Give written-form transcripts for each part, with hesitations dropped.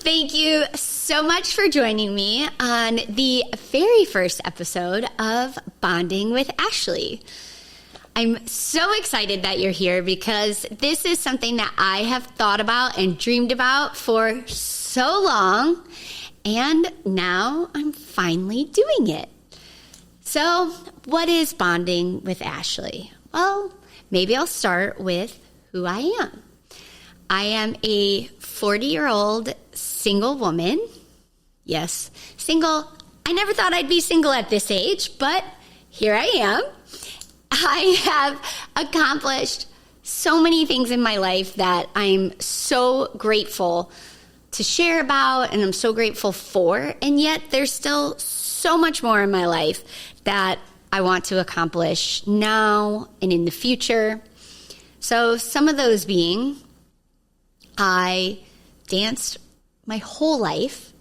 Thank you so much for joining me on the very first episode of Bonding with Ashley. I'm so excited that you're here because this is something that I have thought about and dreamed about for so long, and now I'm finally doing it. So, what is Bonding with Ashley? Well, maybe I'll start with who I am. I am a 40-year-old single woman. Yes, single. I never thought I'd be single at this age, but here I am. I have accomplished so many things in my life that I'm so grateful to share about, and I'm so grateful for, and yet there's still so much more in my life that I want to accomplish now and in the future. So some of those being, I danced my whole life.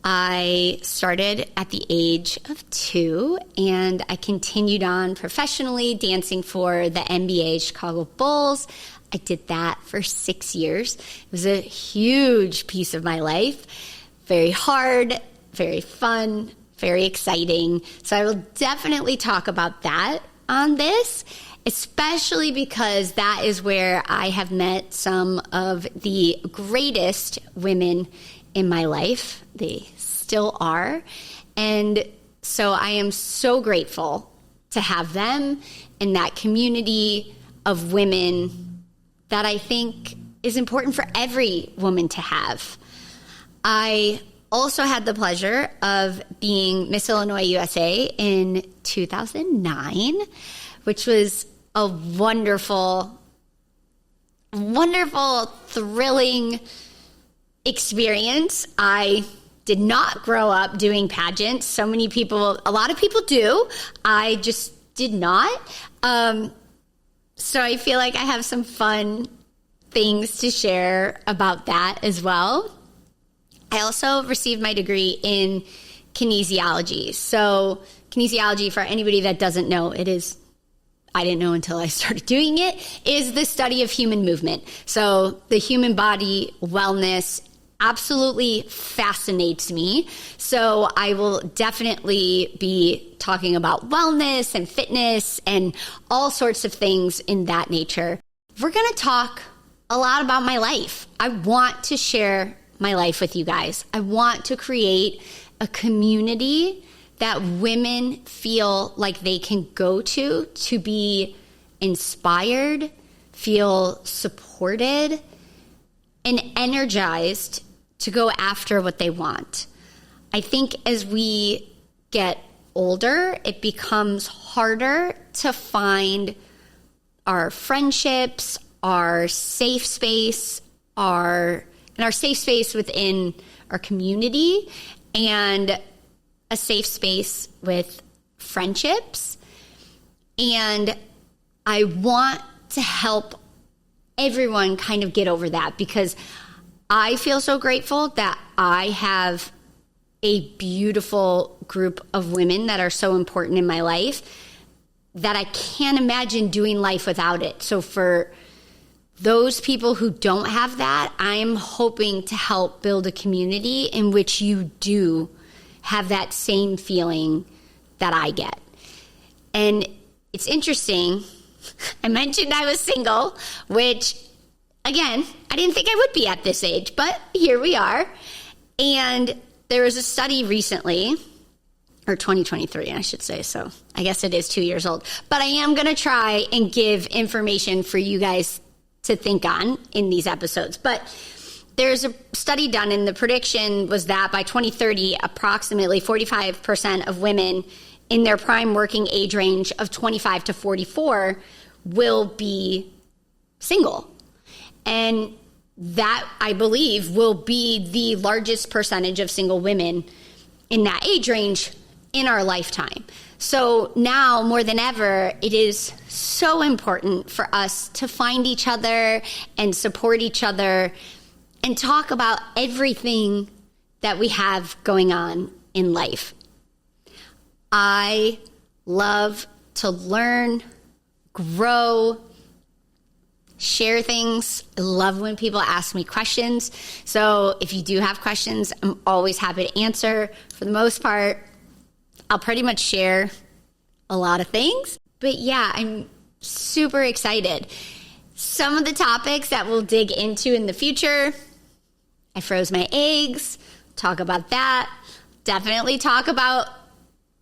I started at the age of 2, and I continued on professionally dancing for the NBA Chicago Bulls. I did that for 6 years. It was a huge piece of my life. Very hard, very fun, very exciting. So I will definitely talk about that on this, especially because that is where I have met some of the greatest women in my life. They still are. And so I am so grateful to have them and that community of women that I think is important for every woman to have. I also had the pleasure of being Miss Illinois USA in 2009, which was a wonderful, thrilling experience. I did not grow up doing pageants. A lot of people do. I just did not. So I feel like I have some fun things to share about that as well. I also received my degree in kinesiology. So kinesiology, for anybody that doesn't know, I didn't know until I started doing it, is the study of human movement. So the human body wellness absolutely fascinates me. So I will definitely be talking about wellness and fitness and all sorts of things in that nature. We're going to talk a lot about my life. I want to share my life with you guys. I want to create a community that women feel like they can go to be inspired, feel supported, and energized to go after what they want. I think as we get older, it becomes harder to find our friendships, our safe space, our safe space within our community, and a safe space with friendships. And I want to help everyone kind of get over that, because I feel so grateful that I have a beautiful group of women that are so important in my life that I can't imagine doing life without it. So for those people who don't have that, I'm hoping to help build a community in which you do have that same feeling that I get. And it's interesting, I mentioned I was single, which, again, I didn't think I would be at this age, but here we are. And there was a study recently, or 2023, I should say, so I guess it is 2 years old. But I am going to try and give information for you guys to think on in these episodes. But there's a study done, and the prediction was that by 2030, approximately 45% of women in their prime working age range of 25 to 44 will be single. And that, I believe, will be the largest percentage of single women in that age range in our lifetime. So now more than ever, it is so important for us to find each other and support each other and talk about everything that we have going on in life. I love to learn, grow, share things. I love when people ask me questions. So if you do have questions, I'm always happy to answer. For the most part, I'll pretty much share a lot of things. But yeah, I'm super excited. Some of the topics that we'll dig into in the future, I froze my eggs, talk about that. Definitely talk about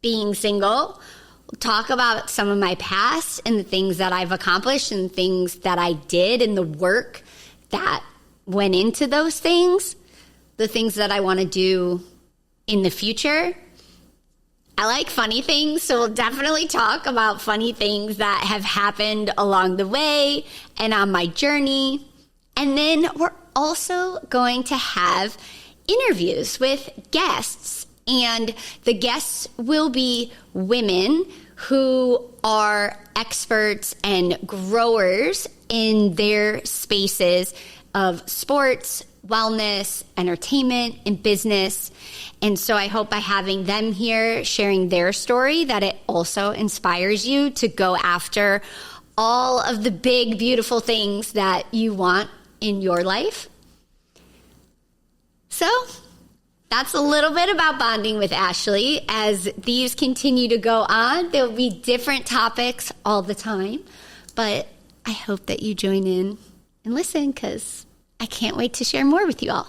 being single. Talk about some of my past and the things that I've accomplished and things that I did and the work that went into those things, the things that I want to do in the future. I like funny things, so we'll definitely talk about funny things that have happened along the way and on my journey. And then we're also going to have interviews with guests, and the guests will be women who are experts and growers in their spaces of sports, wellness, entertainment, and business. And so I hope by having them here sharing their story that it also inspires you to go after all of the big, beautiful things that you want in your life. So that's a little bit about Bonding with Ashley. As these continue to go on, there will be different topics all the time. But I hope that you join in and listen, because I can't wait to share more with you all.